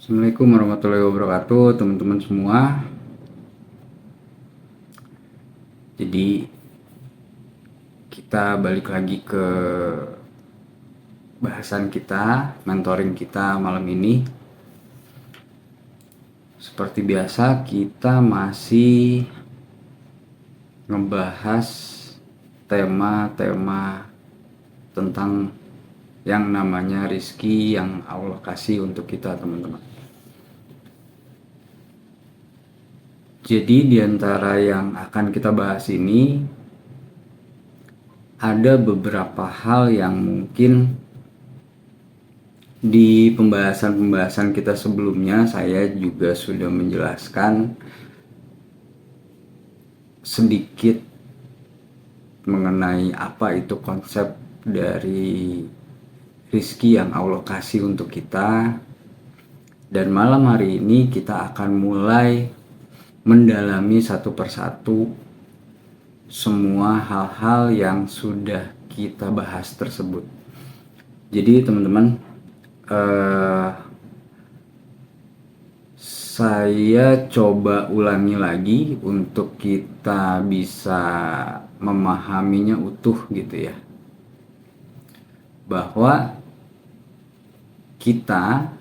Assalamualaikum warahmatullahi wabarakatuh, teman-teman semua. Jadi kita balik lagi ke bahasan kita, mentoring kita malam ini. Seperti biasa kita masih ngebahas tema-tema tentang yang namanya rizki yang Allah kasih untuk kita, teman-teman. Jadi diantara yang akan kita bahas ini ada beberapa hal yang mungkin di pembahasan-pembahasan kita sebelumnya saya juga sudah menjelaskan sedikit mengenai apa itu konsep dari rizki yang Allah kasih untuk kita. Dan malam hari ini kita akan mulai mendalami satu persatu semua hal-hal yang sudah kita bahas tersebut. Jadi teman-teman, saya coba ulangi lagi untuk kita bisa memahaminya utuh gitu ya, bahwa kita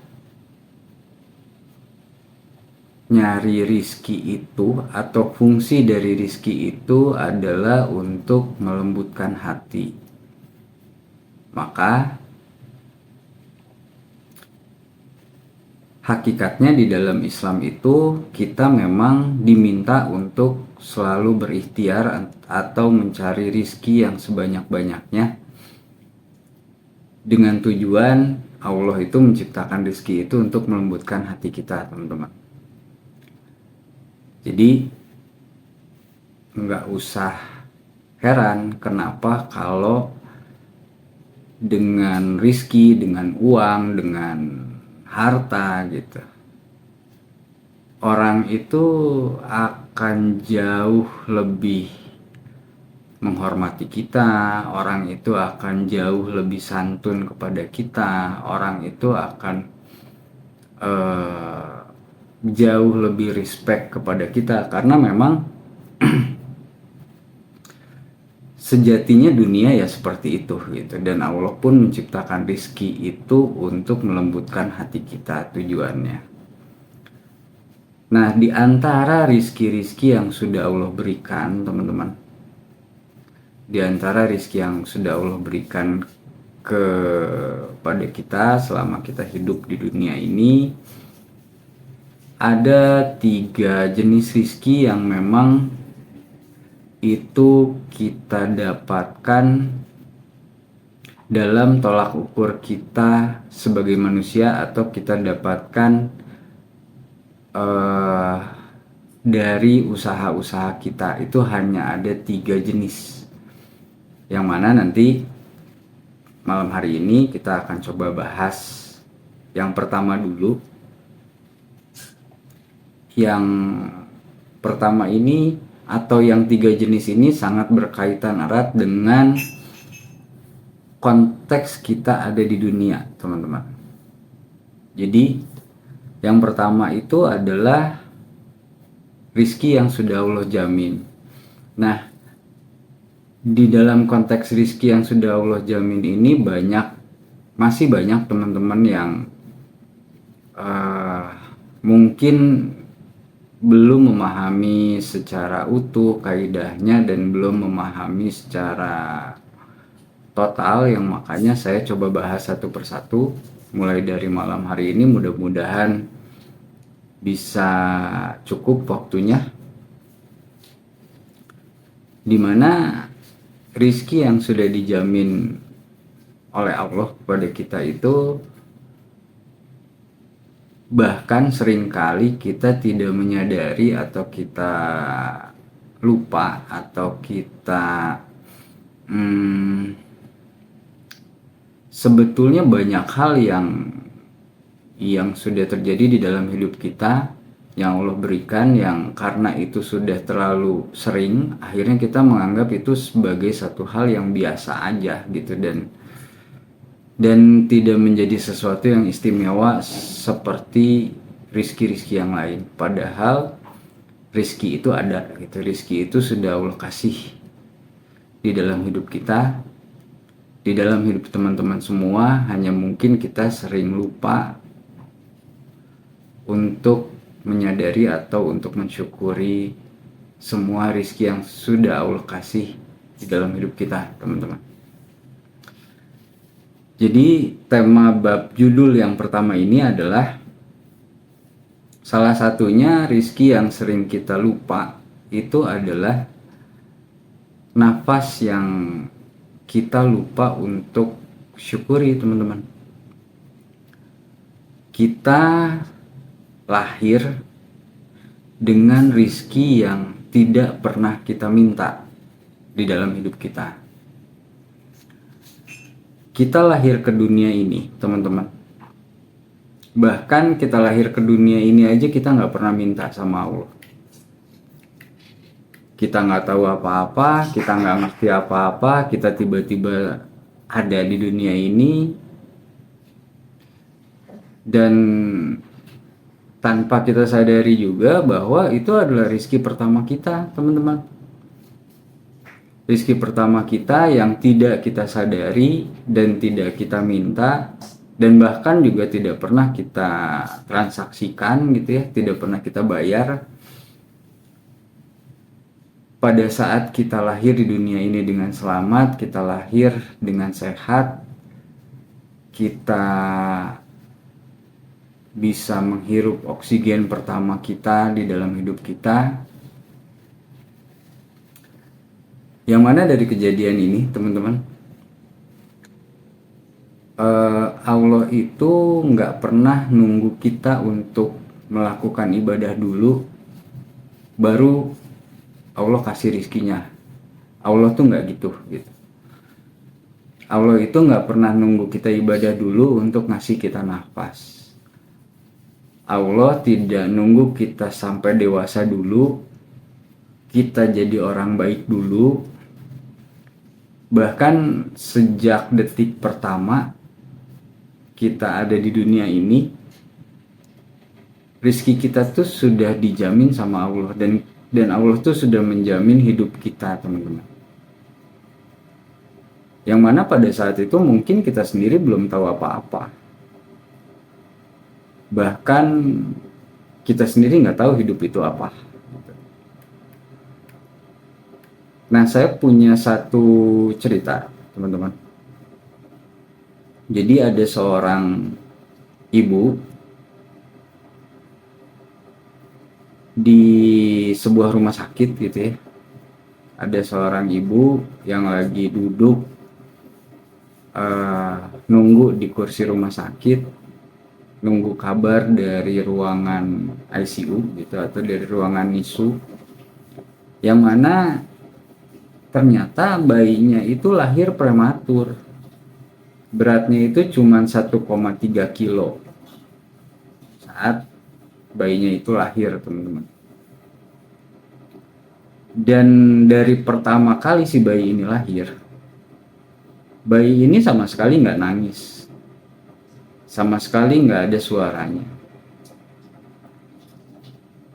nyari rizki itu atau fungsi dari rizki itu adalah untuk melembutkan hati. Maka hakikatnya di dalam Islam itu kita memang diminta untuk selalu berikhtiar atau mencari rizki yang sebanyak-banyaknya, dengan tujuan Allah itu menciptakan rizki itu untuk melembutkan hati kita, teman-teman. Jadi nggak usah heran kenapa kalau dengan rizki, dengan uang, dengan harta gitu, orang itu akan jauh lebih menghormati kita, orang itu akan jauh lebih santun kepada kita, orang itu akan jauh lebih respect kepada kita, karena memang sejatinya dunia ya seperti itu gitu. Dan Allah pun menciptakan rizki itu untuk melembutkan hati kita tujuannya. Nah, di antara rizki-rizki yang sudah Allah berikan, teman-teman, di antara rizki yang sudah Allah berikan kepada kita selama kita hidup di dunia ini, ada 3 jenis rizki yang memang itu kita dapatkan dalam tolak ukur kita sebagai manusia, atau kita dapatkan dari usaha-usaha kita. Itu hanya ada 3 jenis, yang mana nanti malam hari ini kita akan coba bahas. Yang pertama dulu. Yang pertama ini atau yang 3 jenis ini sangat berkaitan erat dengan konteks kita ada di dunia, teman-teman. Jadi yang pertama itu adalah rizki yang sudah Allah jamin. Nah, di dalam konteks rizki yang sudah Allah jamin ini masih banyak teman-teman yang mungkin belum memahami secara utuh kaidahnya dan belum memahami secara total, yang makanya saya coba bahas satu persatu mulai dari malam hari ini. Mudah-mudahan bisa cukup waktunya, dimana rizki yang sudah dijamin oleh Allah kepada kita itu bahkan seringkali kita tidak menyadari, atau kita lupa, atau kita sebetulnya banyak hal yang sudah terjadi di dalam hidup kita yang Allah berikan, yang karena itu sudah terlalu sering, akhirnya kita menganggap itu sebagai satu hal yang biasa aja gitu. Dan dan tidak menjadi sesuatu yang istimewa seperti rizki-rizki yang lain. Padahal rizki itu ada gitu, rizki itu sudah Allah kasih di dalam hidup kita, di dalam hidup teman-teman semua. Hanya mungkin kita sering lupa untuk menyadari atau untuk mensyukuri semua rizki yang sudah Allah kasih di dalam hidup kita, teman-teman. Jadi tema bab judul yang pertama ini adalah salah satunya rizki yang sering kita lupa itu adalah nafas yang kita lupa untuk syukuri, teman-teman. Kita lahir dengan rizki yang tidak pernah kita minta di dalam hidup kita. Kita lahir ke dunia ini, teman-teman. Bahkan kita lahir ke dunia ini aja kita nggak pernah minta sama Allah. Kita nggak tahu apa-apa, kita nggak ngerti apa-apa, kita tiba-tiba ada di dunia ini, dan tanpa kita sadari juga bahwa itu adalah rizki pertama kita, teman-teman. Rizki pertama kita yang tidak kita sadari dan tidak kita minta, dan bahkan juga tidak pernah kita transaksikan gitu ya, tidak pernah kita bayar. Pada saat kita lahir di dunia ini dengan selamat, kita lahir dengan sehat, kita bisa menghirup oksigen pertama kita di dalam hidup kita. Yang mana dari kejadian ini, teman-teman, Allah itu nggak pernah nunggu kita untuk melakukan ibadah dulu baru Allah kasih rizkinya. Allah tuh nggak gitu. Allah itu nggak pernah nunggu kita ibadah dulu untuk ngasih kita nafas. Allah tidak nunggu kita sampai dewasa dulu, kita jadi orang baik dulu. Bahkan sejak detik pertama kita ada di dunia ini, rizki kita tuh sudah dijamin sama Allah, dan Allah tuh sudah menjamin hidup kita, teman-teman. Yang mana pada saat itu mungkin kita sendiri belum tahu apa-apa. Bahkan kita sendiri nggak tahu hidup itu apa. Nah, saya punya satu cerita, teman-teman. Jadi ada seorang ibu di sebuah rumah sakit gitu ya. Ada seorang ibu yang lagi duduk nunggu di kursi rumah sakit, nunggu kabar dari ruangan ICU gitu, atau dari ruangan NICU, yang mana ternyata bayinya itu lahir prematur. Beratnya itu cuma 1,3 kilo saat bayinya itu lahir, teman-teman. Dan dari pertama kali si bayi ini lahir, bayi ini sama sekali nggak nangis, sama sekali nggak ada suaranya.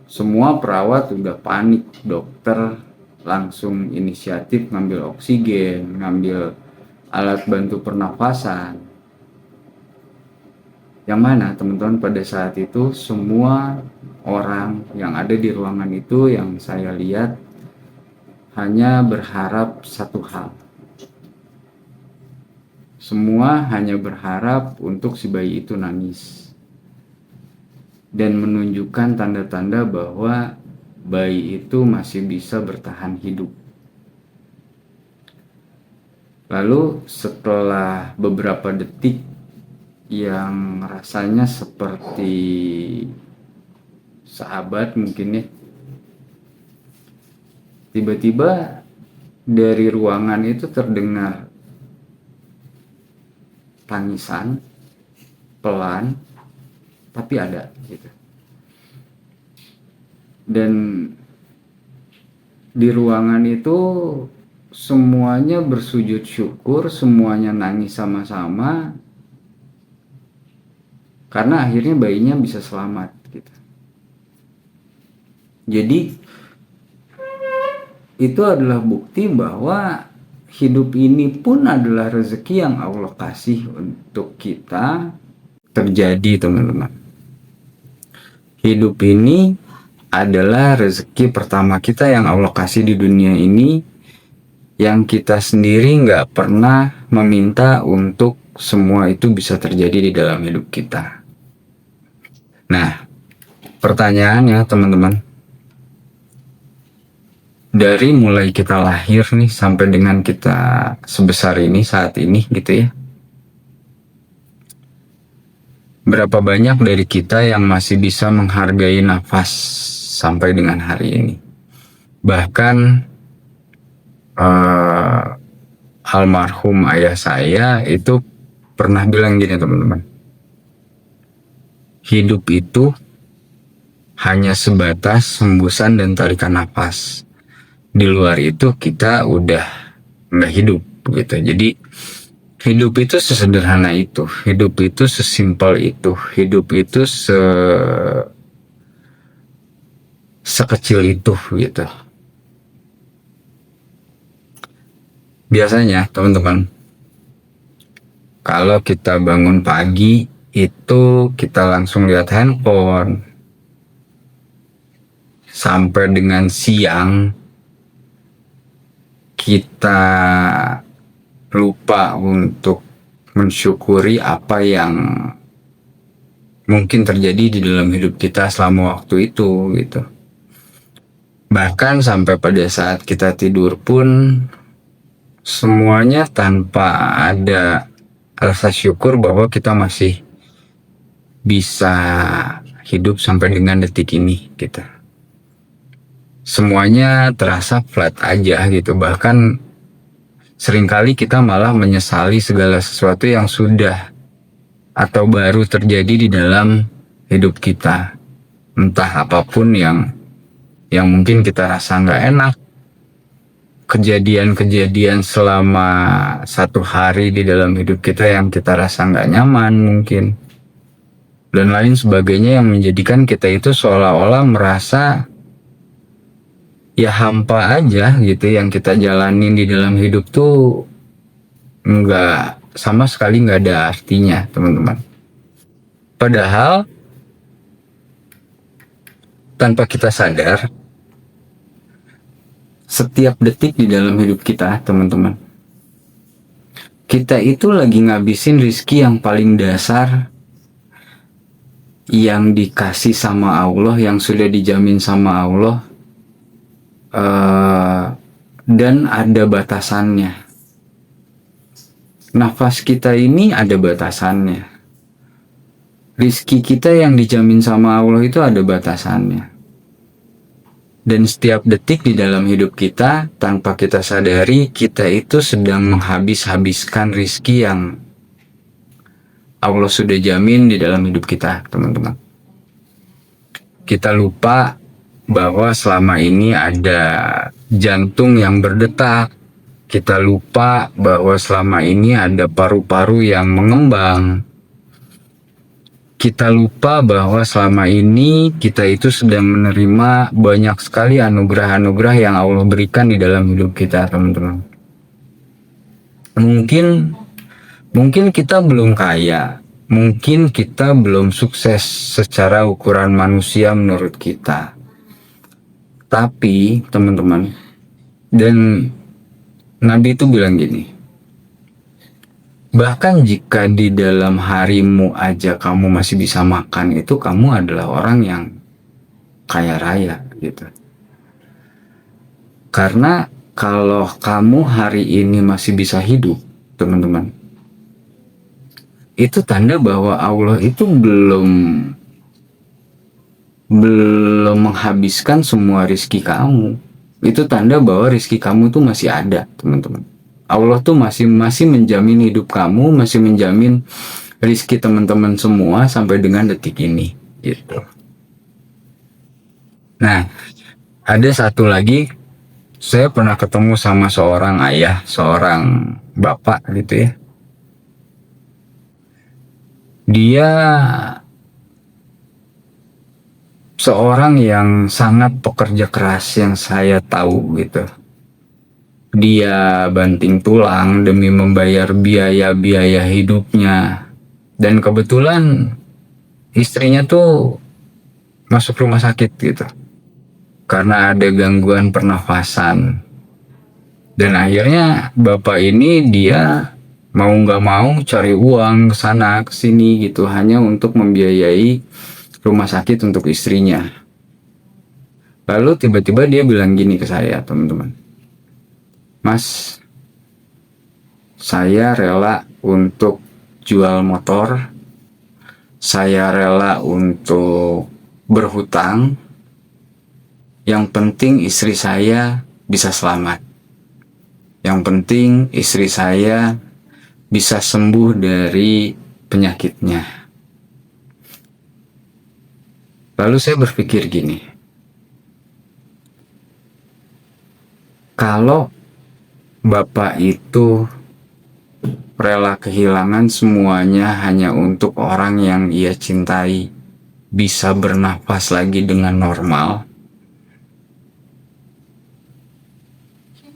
Semua perawat udah panik, dokter langsung inisiatif ngambil oksigen, ngambil alat bantu pernafasan. Yang mana, teman-teman, pada saat itu semua orang yang ada di ruangan itu yang saya lihat hanya berharap satu hal. Semua hanya berharap untuk si bayi itu nangis dan menunjukkan tanda-tanda bahwa bayi itu masih bisa bertahan hidup. Lalu setelah beberapa detik yang rasanya seperti sahabat mungkin ya, tiba-tiba dari ruangan itu terdengar tangisan pelan tapi ada gitu. Dan di ruangan itu semuanya bersujud syukur, semuanya nangis sama-sama, karena akhirnya bayinya bisa selamat gitu. Jadi itu adalah bukti bahwa hidup ini pun adalah rezeki yang Allah kasih untuk kita terjadi, teman-teman. Hidup ini adalah rezeki pertama kita yang Allah kasih di dunia ini, yang kita sendiri nggak pernah meminta untuk semua itu bisa terjadi di dalam hidup kita. Nah, pertanyaannya teman-teman, dari mulai kita lahir nih sampai dengan kita sebesar ini saat ini gitu ya, berapa banyak dari kita yang masih bisa menghargai nafas sampai dengan hari ini? Bahkan almarhum ayah saya itu pernah bilang gini, teman-teman, hidup itu hanya sebatas hembusan dan tarikan nafas. Di luar itu kita udah nggak hidup gitu. Jadi hidup itu sesederhana itu, hidup itu sesimpel itu, hidup itu sekecil itu gitu. Biasanya teman-teman, kalau kita bangun pagi itu kita langsung lihat handphone, sampai dengan siang kita lupa untuk mensyukuri apa yang mungkin terjadi di dalam hidup kita selama waktu itu gitu. Bahkan sampai pada saat kita tidur pun semuanya tanpa ada rasa syukur bahwa kita masih bisa hidup sampai dengan detik ini gitu. Semuanya terasa flat aja gitu. Bahkan seringkali kita malah menyesali segala sesuatu yang sudah atau baru terjadi di dalam hidup kita. Entah apapun yang mungkin kita rasa nggak enak, kejadian-kejadian selama satu hari di dalam hidup kita yang kita rasa nggak nyaman mungkin, dan lain sebagainya, yang menjadikan kita itu seolah-olah merasa ya hampa aja gitu. Yang kita jalanin di dalam hidup tuh nggak, sama sekali nggak ada artinya, teman-teman. Padahal tanpa kita sadar, setiap detik di dalam hidup kita, teman-teman, kita itu lagi ngabisin rizki yang paling dasar yang dikasih sama Allah, yang sudah dijamin sama Allah, dan ada batasannya. Nafas kita ini ada batasannya. Rizki kita yang dijamin sama Allah itu ada batasannya. Dan setiap detik di dalam hidup kita, tanpa kita sadari, kita itu sedang menghabis-habiskan rizki yang Allah sudah jamin di dalam hidup kita, teman-teman. Kita lupa bahwa selama ini ada jantung yang berdetak. Kita lupa bahwa selama ini ada paru-paru yang mengembang. Kita lupa bahwa selama ini kita itu sedang menerima banyak sekali anugerah-anugerah yang Allah berikan di dalam hidup kita, teman-teman. Mungkin kita belum kaya, mungkin kita belum sukses secara ukuran manusia menurut kita. Tapi teman-teman, dan Nabi itu bilang gini, bahkan jika di dalam harimu aja kamu masih bisa makan, itu kamu adalah orang yang kaya raya gitu. Karena kalau kamu hari ini masih bisa hidup, teman-teman, itu tanda bahwa Allah itu belum menghabiskan semua rizki kamu. Itu tanda bahwa rizki kamu tuh masih ada, teman-teman. Allah tuh masih menjamin hidup kamu, masih menjamin rizki teman-teman semua sampai dengan detik ini gitu. Nah, ada satu lagi, saya pernah ketemu sama seorang ayah, seorang bapak gitu ya. Dia seorang yang sangat pekerja keras yang saya tahu gitu. Dia banting tulang demi membayar biaya-biaya hidupnya. Dan kebetulan istrinya tuh masuk rumah sakit gitu. Karena ada gangguan pernafasan. Dan akhirnya bapak ini dia mau nggak mau cari uang ke sana ke sini gitu hanya untuk membiayai rumah sakit untuk istrinya. Lalu tiba-tiba dia bilang gini ke saya, teman-teman. Mas, saya rela untuk jual motor, saya rela untuk berhutang, yang penting istri saya bisa selamat. Yang penting istri saya bisa sembuh dari penyakitnya. Lalu saya berpikir gini, kalau bapak itu rela kehilangan semuanya hanya untuk orang yang ia cintai bisa bernafas lagi dengan normal,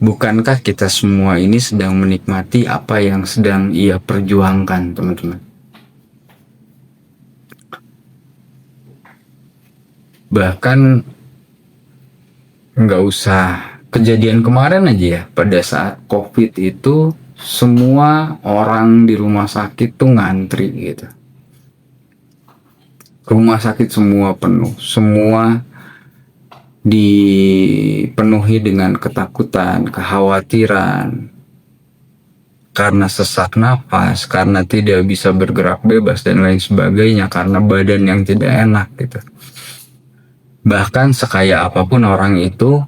bukankah kita semua ini sedang menikmati apa yang sedang ia perjuangkan, teman-teman? Bahkan nggak usah kejadian kemarin aja ya, pada saat COVID itu semua orang di rumah sakit tuh ngantri gitu. Rumah sakit semua penuh, semua dipenuhi dengan ketakutan, kekhawatiran, karena sesak nafas, karena tidak bisa bergerak bebas dan lain sebagainya, karena badan yang tidak enak gitu. Bahkan sekaya apapun orang itu,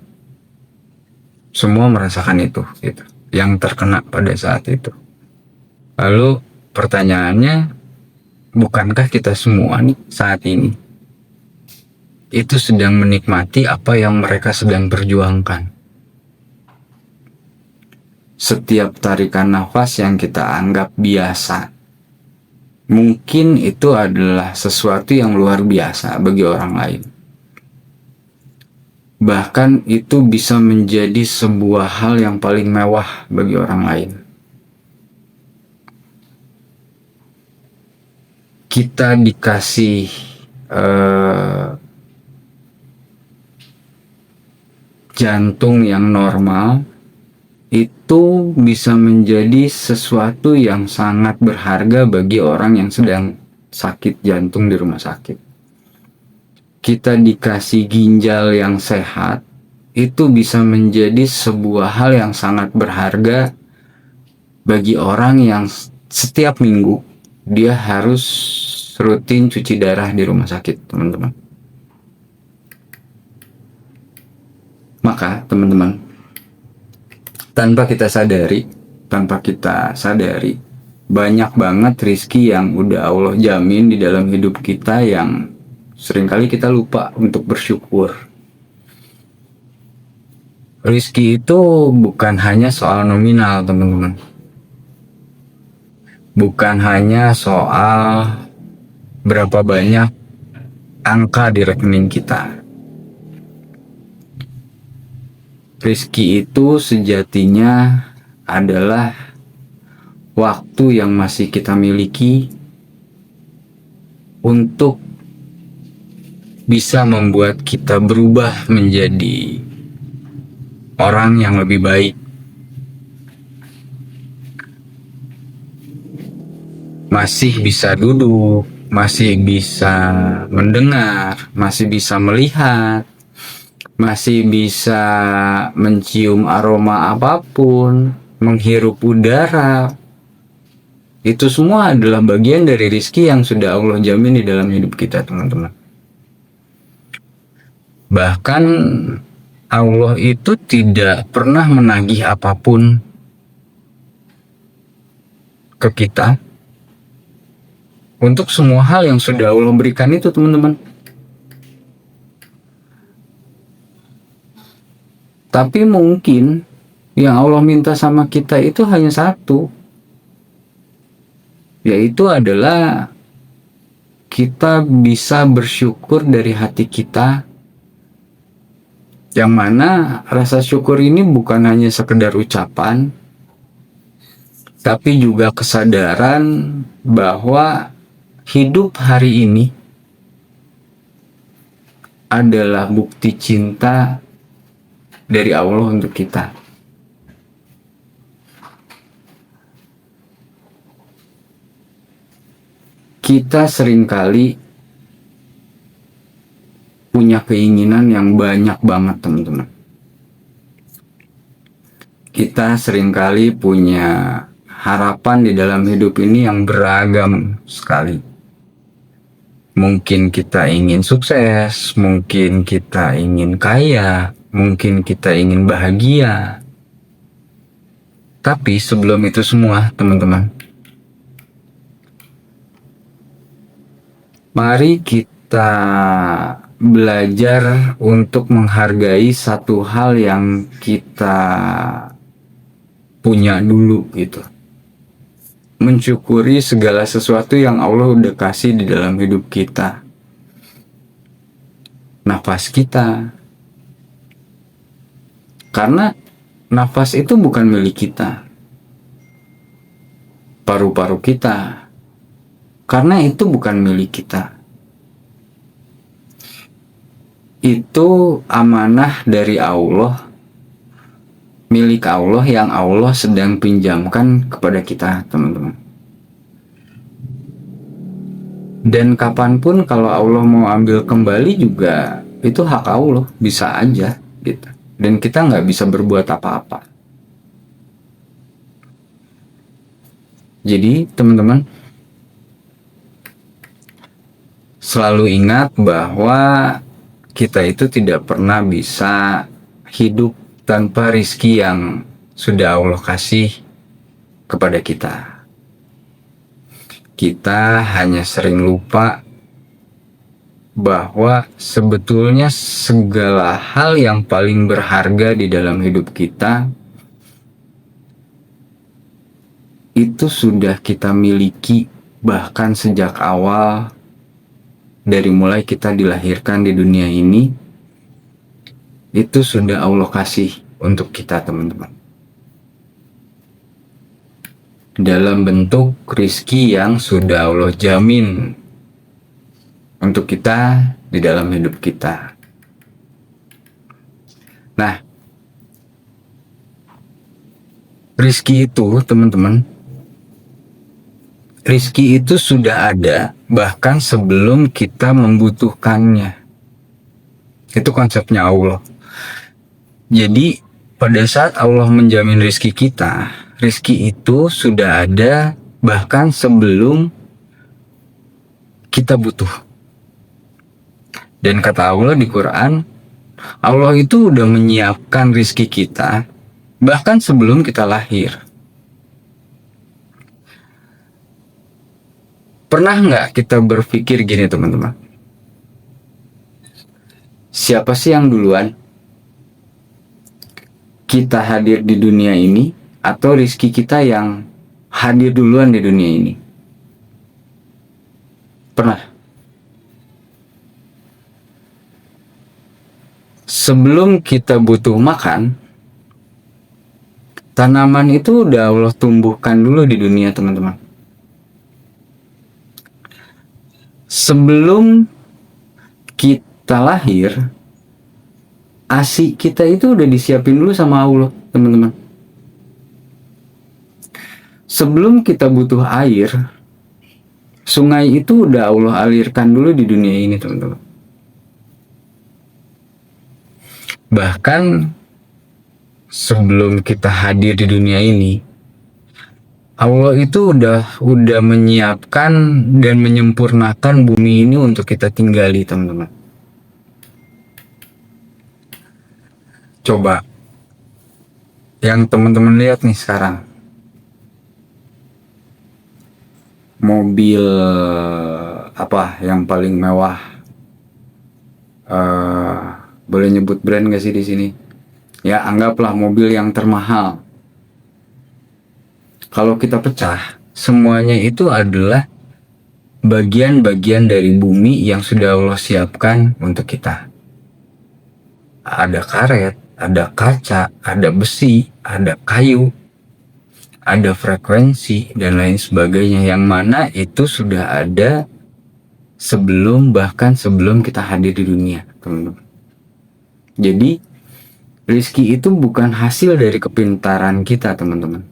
semua merasakan itu gitu, yang terkena pada saat itu. Lalu pertanyaannya, bukankah kita semua nih saat ini itu sedang menikmati apa yang mereka sedang perjuangkan? Setiap tarikan nafas yang kita anggap biasa, mungkin itu adalah sesuatu yang luar biasa bagi orang lain. Bahkan itu bisa menjadi sebuah hal yang paling mewah bagi orang lain. Kita dikasih jantung yang normal, itu bisa menjadi sesuatu yang sangat berharga bagi orang yang sedang sakit jantung di rumah sakit. Kita dikasih ginjal yang sehat, itu bisa menjadi sebuah hal yang sangat berharga bagi orang yang setiap minggu dia harus rutin cuci darah di rumah sakit, teman-teman. Maka teman-teman, tanpa kita sadari, banyak banget rezeki yang udah Allah jamin di dalam hidup kita yang seringkali kita lupa untuk bersyukur. Rezeki itu bukan hanya soal nominal, teman-teman. Bukan hanya soal berapa banyak angka di rekening kita. Rezeki itu sejatinya adalah waktu yang masih kita miliki untuk bisa membuat kita berubah menjadi orang yang lebih baik. Masih bisa duduk, masih bisa mendengar, masih bisa melihat, masih bisa mencium aroma apapun, menghirup udara. Itu semua adalah bagian dari rezeki yang sudah Allah jamin di dalam hidup kita, teman-teman. Bahkan Allah itu tidak pernah menagih apapun ke kita untuk semua hal yang sudah Allah berikan itu, teman-teman. Tapi mungkin yang Allah minta sama kita itu hanya satu, yaitu adalah kita bisa bersyukur dari hati kita, yang mana rasa syukur ini bukan hanya sekedar ucapan, tapi juga kesadaran bahwa hidup hari ini adalah bukti cinta dari Allah untuk kita. Kita seringkali punya keinginan yang banyak banget, teman-teman. Kita seringkali punya harapan di dalam hidup ini yang beragam sekali. Mungkin kita ingin sukses, mungkin kita ingin kaya, mungkin kita ingin bahagia. Tapi sebelum itu semua, teman-teman, mari kita belajar untuk menghargai satu hal yang kita punya dulu gitu. Mensyukuri segala sesuatu yang Allah udah kasih di dalam hidup kita. Nafas kita. Karena nafas itu bukan milik kita. Paru-paru kita. Karena itu bukan milik kita. Itu amanah dari Allah, milik Allah yang Allah sedang pinjamkan kepada kita, teman-teman. Dan kapanpun kalau Allah mau ambil kembali juga, itu hak Allah, bisa aja gitu. Dan kita nggak bisa berbuat apa-apa. Jadi teman-teman, selalu ingat bahwa kita itu tidak pernah bisa hidup tanpa rizki yang sudah Allah kasih kepada kita. Kita hanya sering lupa bahwa sebetulnya segala hal yang paling berharga di dalam hidup kita itu sudah kita miliki bahkan sejak awal. Dari mulai kita dilahirkan di dunia ini, itu sudah Allah kasih untuk kita, teman-teman. Dalam bentuk rizki yang sudah Allah jamin untuk kita di dalam hidup kita. Nah, rizki itu, teman-teman, rizki itu sudah ada bahkan sebelum kita membutuhkannya. Itu konsepnya Allah. Jadi pada saat Allah menjamin rizki kita, rizki itu sudah ada bahkan sebelum kita butuh. Dan kata Allah di Quran, Allah itu udah menyiapkan rizki kita bahkan sebelum kita lahir. Pernah nggak kita berpikir gini, teman-teman? Siapa sih yang duluan? Kita hadir di dunia ini atau rizki kita yang hadir duluan di dunia ini? Pernah? Sebelum kita butuh makan, tanaman itu udah Allah tumbuhkan dulu di dunia, teman-teman. Sebelum kita lahir, ASI kita itu udah disiapin dulu sama Allah, teman-teman. Sebelum kita butuh air, sungai itu udah Allah alirkan dulu di dunia ini, teman-teman. Bahkan sebelum kita hadir di dunia ini, Allah itu udah menyiapkan dan menyempurnakan bumi ini untuk kita tinggali, teman-teman. Coba yang teman-teman lihat nih sekarang, mobil apa yang paling mewah? Boleh nyebut brand gak sih di sini? Ya, anggaplah mobil yang termahal. Kalau kita pecah, semuanya itu adalah bagian-bagian dari bumi yang sudah Allah siapkan untuk kita. Ada karet, ada kaca, ada besi, ada kayu, ada frekuensi, dan lain sebagainya, yang mana itu sudah ada bahkan sebelum kita hadir di dunia, teman-teman. Jadi rezeki itu bukan hasil dari kepintaran kita, teman-teman.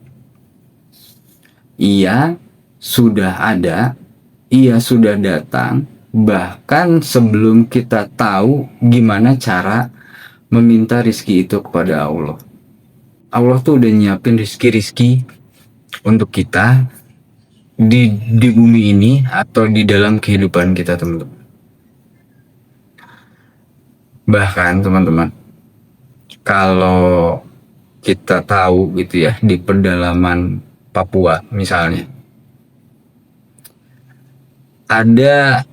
Ia sudah ada, ia sudah datang, bahkan sebelum kita tahu gimana cara meminta rizki itu kepada Allah. Allah tuh udah nyiapin rizki untuk kita di bumi ini atau di dalam kehidupan kita, teman-teman. Bahkan teman-teman, kalau kita tahu gitu ya, di pedalaman Papua misalnya, ada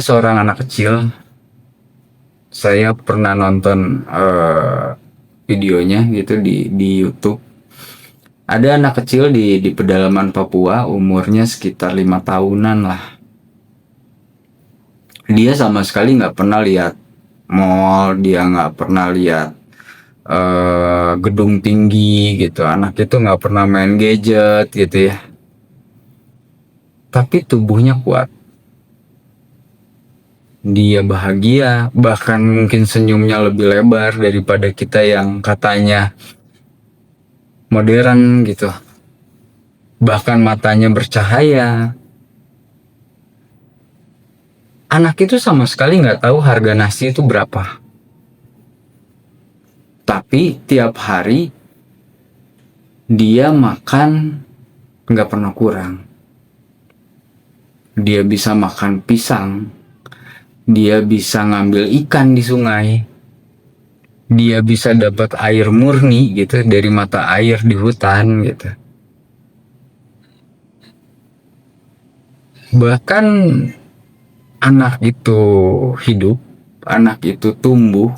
seorang anak kecil. Saya pernah nonton videonya gitu di YouTube. Ada anak kecil di pedalaman Papua, umurnya sekitar 5 tahunan lah. Dia sama sekali nggak pernah lihat mall, dia nggak pernah lihat gedung tinggi gitu. Anak itu nggak pernah main gadget gitu ya. Tapi tubuhnya kuat. Dia bahagia, bahkan mungkin senyumnya lebih lebar daripada kita yang katanya modern gitu. Bahkan matanya bercahaya. Anak itu sama sekali nggak tahu harga nasi itu berapa. Tapi tiap hari dia makan nggak pernah kurang. Dia bisa makan pisang, dia bisa ngambil ikan di sungai, dia bisa dapat air murni gitu dari mata air di hutan gitu. Bahkan anak itu hidup, anak itu tumbuh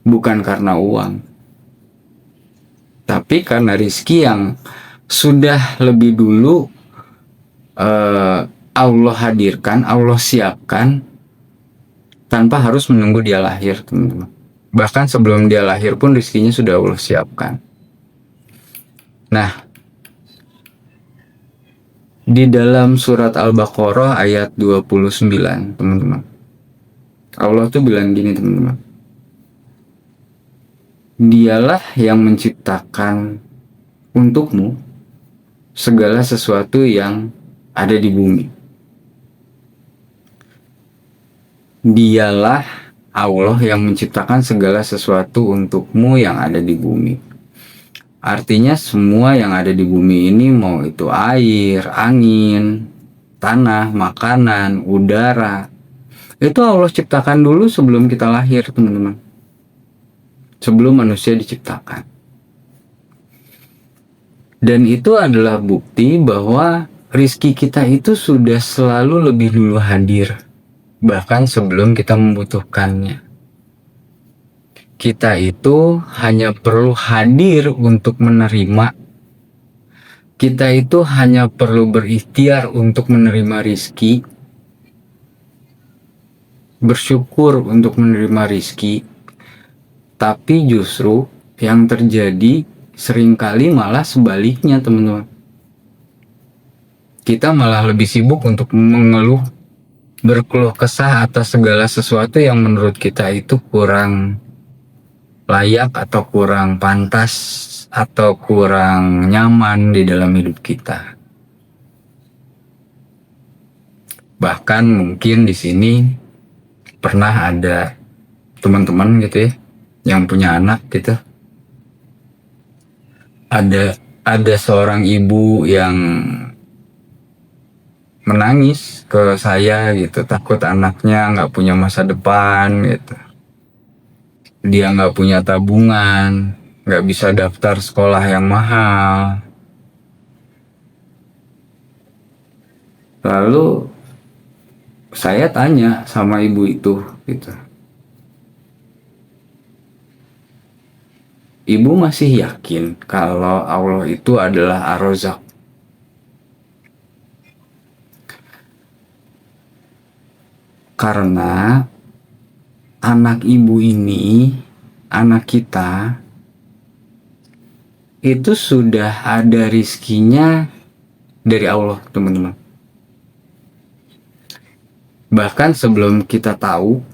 bukan karena uang, tapi karena rizki yang sudah lebih dulu Allah hadirkan, Allah siapkan, tanpa harus menunggu dia lahir, teman-teman. Bahkan sebelum dia lahir pun rizkinya sudah Allah siapkan. Nah, di dalam surat Al-Baqarah ayat 29, teman-teman, Allah tuh bilang gini, teman-teman. Dialah yang menciptakan untukmu segala sesuatu yang ada di bumi. Dialah Allah yang menciptakan segala sesuatu untukmu yang ada di bumi. Artinya semua yang ada di bumi ini, mau itu air, angin, tanah, makanan, udara, itu Allah ciptakan dulu sebelum kita lahir, teman-teman. Sebelum manusia diciptakan. Dan itu adalah bukti bahwa rizki kita itu sudah selalu lebih dulu hadir, bahkan sebelum kita membutuhkannya. Kita itu hanya perlu hadir untuk menerima. Kita itu hanya perlu berikhtiar untuk menerima rizki, bersyukur untuk menerima rizki. Tapi justru yang terjadi seringkali malah sebaliknya, teman-teman. Kita malah lebih sibuk untuk mengeluh, berkeluh kesah atas segala sesuatu yang menurut kita itu kurang layak atau kurang pantas atau kurang nyaman di dalam hidup kita. Bahkan mungkin di sini pernah ada teman-teman gitu ya yang punya anak gitu. Ada seorang ibu yang menangis ke saya gitu, takut anaknya nggak punya masa depan gitu. Dia nggak punya tabungan, nggak bisa daftar sekolah yang mahal. Lalu saya tanya sama ibu itu gitu, ibu masih yakin kalau Allah itu adalah Ar-Razzaq? Karena anak ibu ini, anak kita, itu sudah ada rizkinya dari Allah, teman-teman. Bahkan sebelum kita tahu,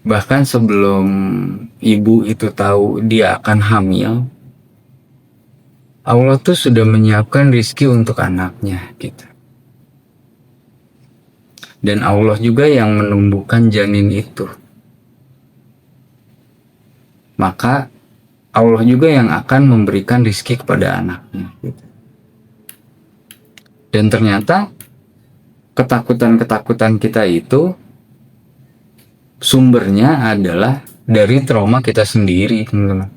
bahkan sebelum ibu itu tahu dia akan hamil, Allah tuh sudah menyiapkan rizki untuk anaknya gitu. Dan Allah juga yang menumbuhkan janin itu. Maka Allah juga yang akan memberikan rizki kepada anaknya gitu. Dan ternyata ketakutan-ketakutan kita itu sumbernya adalah dari trauma kita sendiri, teman-teman.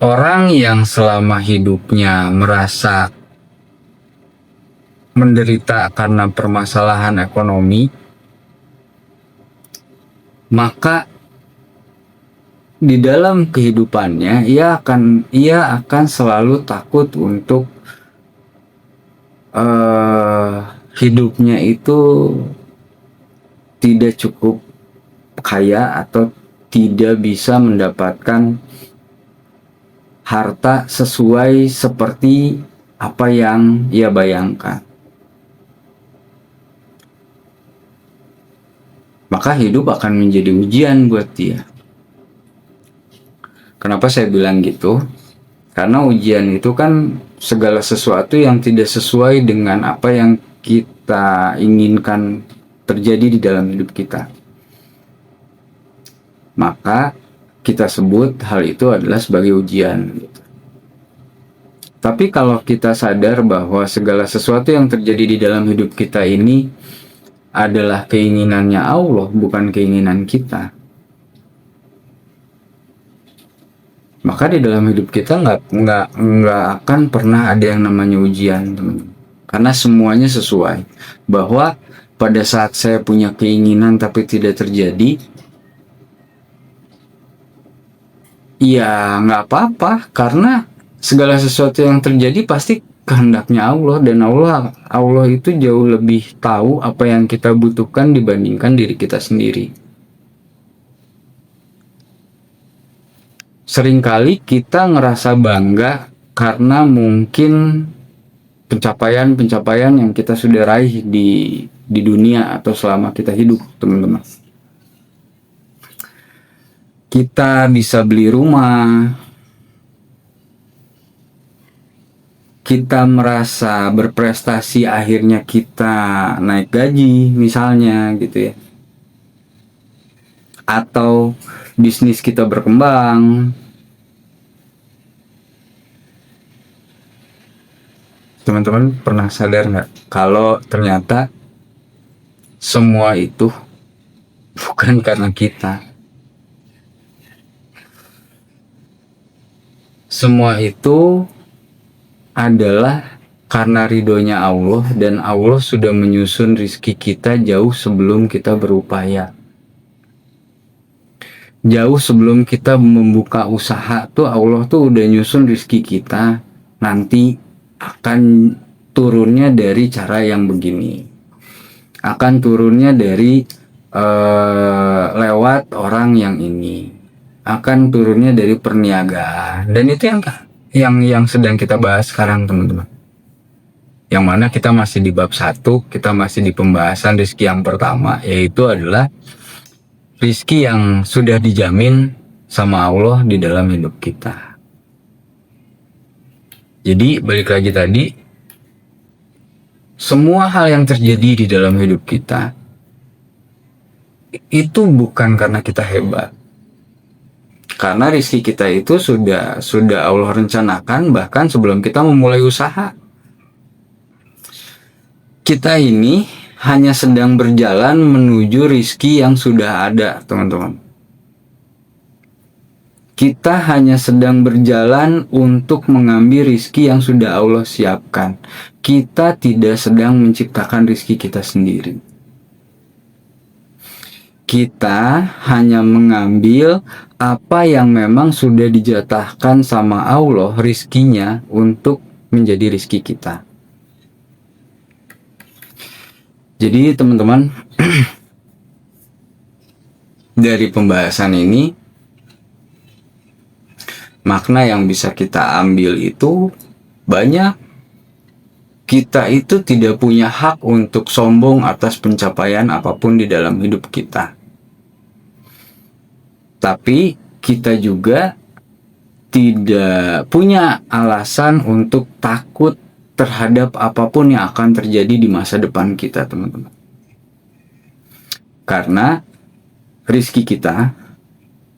Orang yang selama hidupnya merasa menderita karena permasalahan ekonomi, maka di dalam kehidupannya ia akan selalu takut untuk hidupnya itu tidak cukup kaya atau tidak bisa mendapatkan harta sesuai seperti apa yang ia bayangkan. Maka hidup akan menjadi ujian buat dia. Kenapa saya bilang gitu? Karena ujian itu kan segala sesuatu yang tidak sesuai dengan apa yang kita inginkan terjadi di dalam hidup kita. Maka kita sebut hal itu adalah sebagai ujian. Tapi kalau kita sadar bahwa segala sesuatu yang terjadi di dalam hidup kita ini adalah keinginannya Allah, bukan keinginan kita, maka di dalam hidup kita nggak akan pernah ada yang namanya ujian, teman-teman. Karena semuanya sesuai. Bahwa pada saat saya punya keinginan tapi tidak terjadi, ya nggak apa-apa, karena segala sesuatu yang terjadi pasti kehendaknya Allah, dan Allah itu jauh lebih tahu apa yang kita butuhkan dibandingkan diri kita sendiri. Seringkali kita ngerasa bangga karena mungkin pencapaian yang kita sudah raih di dunia atau selama kita hidup, teman-teman. Kita bisa beli rumah, kita merasa berprestasi, akhirnya kita naik gaji misalnya gitu ya, atau bisnis kita berkembang. Teman-teman pernah sadar nggak kalau ternyata semua itu bukan karena kita? Semua itu adalah karena ridhonya Allah, dan Allah sudah menyusun rizki kita jauh sebelum kita berupaya. Jauh sebelum kita membuka usaha tuh Allah tuh udah nyusun rizki kita nanti akan turunnya dari cara yang begini, akan turunnya dari lewat orang yang ini, akan turunnya dari perniagaan. Dan itu yang sedang kita bahas sekarang, teman-teman. Yang mana kita masih di bab 1, kita masih di pembahasan rizki yang pertama, yaitu adalah rizki yang sudah dijamin sama Allah di dalam hidup kita. Jadi balik lagi tadi, semua hal yang terjadi di dalam hidup kita itu bukan karena kita hebat. Karena rizki kita itu sudah Allah rencanakan bahkan sebelum kita memulai usaha. Kita ini hanya sedang berjalan menuju rizki yang sudah ada, teman-teman. Kita hanya sedang berjalan untuk mengambil rizki yang sudah Allah siapkan. Kita tidak sedang menciptakan rizki kita sendiri. Kita hanya mengambil apa yang memang sudah dijatahkan sama Allah rizkinya untuk menjadi rizki kita. Jadi teman-teman, dari pembahasan ini, makna yang bisa kita ambil itu banyak. Kita itu tidak punya hak untuk sombong atas pencapaian apapun di dalam hidup kita. Tapi kita juga tidak punya alasan untuk takut terhadap apapun yang akan terjadi di masa depan kita, teman-teman. Karena rizki kita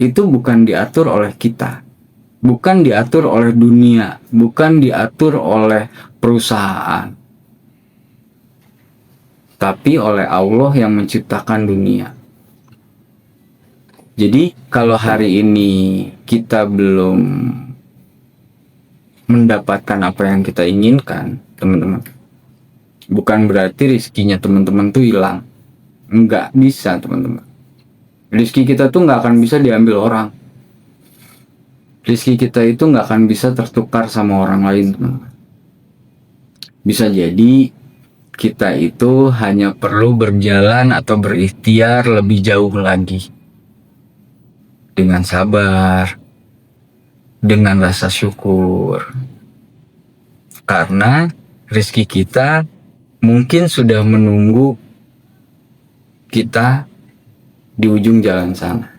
itu bukan diatur oleh kita, bukan diatur oleh dunia, bukan diatur oleh perusahaan, tapi oleh Allah yang menciptakan dunia. Jadi kalau hari ini kita belum mendapatkan apa yang kita inginkan, teman-teman, bukan berarti rizkinya teman-teman tuh hilang. Nggak bisa, teman-teman. Rizki kita tuh nggak akan bisa diambil orang. Rizki kita itu nggak akan bisa tertukar sama orang lain, teman-teman. Bisa jadi kita itu hanya perlu berjalan atau berikhtiar lebih jauh lagi. Dengan sabar, dengan rasa syukur. Karena rezeki kita mungkin sudah menunggu kita di ujung jalan sana.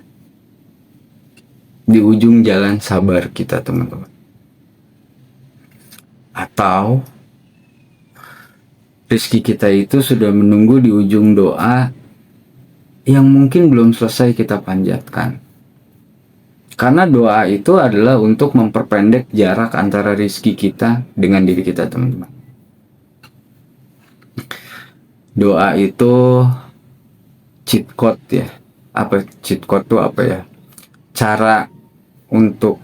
Di ujung jalan sabar kita, teman-teman. Atau rezeki kita itu sudah menunggu di ujung doa yang mungkin belum selesai kita panjatkan. Karena doa itu adalah untuk memperpendek jarak antara rezeki kita dengan diri kita, teman-teman. Doa itu cheat code ya. Apa cheat code itu apa ya? Cara untuk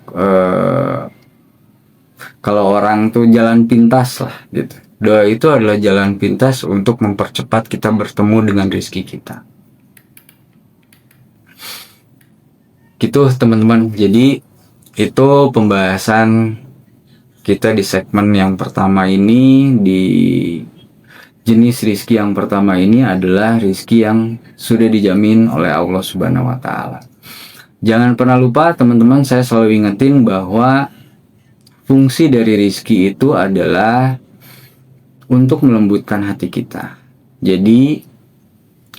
kalau orang tuh jalan pintas lah gitu. Doa itu adalah jalan pintas untuk mempercepat kita bertemu dengan rezeki kita. Gitu teman-teman. Jadi itu pembahasan kita di segmen yang pertama ini. Di jenis rizki yang pertama ini adalah rizki yang sudah dijamin oleh Allah Subhanahu wa Ta'ala. Jangan pernah lupa teman-teman, saya selalu ingetin bahwa fungsi dari rizki itu adalah untuk melembutkan hati kita. Jadi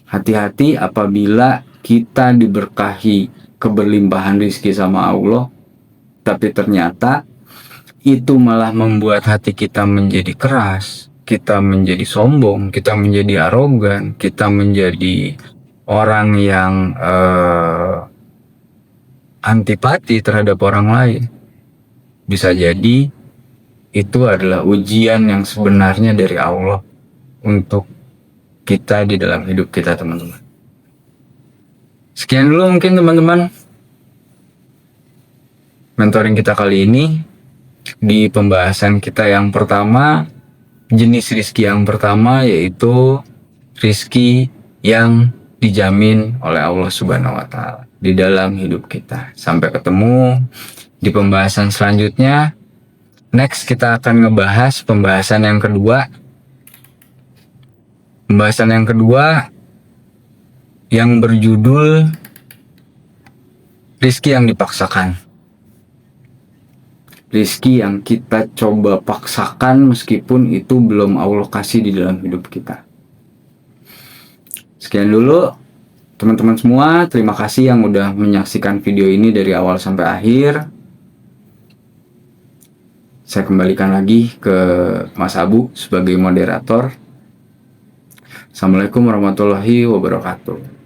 hati-hati apabila kita diberkahi keberlimpahan rizki sama Allah, tapi ternyata itu malah membuat hati kita menjadi keras, kita menjadi sombong, kita menjadi arogan, kita menjadi orang yang antipati terhadap orang lain. Bisa jadi itu adalah ujian yang sebenarnya dari Allah untuk kita di dalam hidup kita, teman-teman. Sekian dulu mungkin teman-teman mentoring kita kali ini di pembahasan kita yang pertama, jenis rizki yang pertama, yaitu rizki yang dijamin oleh Allah Subhanahu wa Ta'ala di dalam hidup kita. Sampai ketemu di pembahasan selanjutnya. Next kita akan ngebahas pembahasan yang kedua. Pembahasan yang kedua yang berjudul rizki yang dipaksakan. Rizki yang kita coba paksakan meskipun itu belum Allah kasih di dalam hidup kita. Sekian dulu teman-teman semua. Terima kasih yang udah menyaksikan video ini dari awal sampai akhir. Saya kembalikan lagi ke Mas Abu sebagai moderator. Assalamualaikum warahmatullahi wabarakatuh.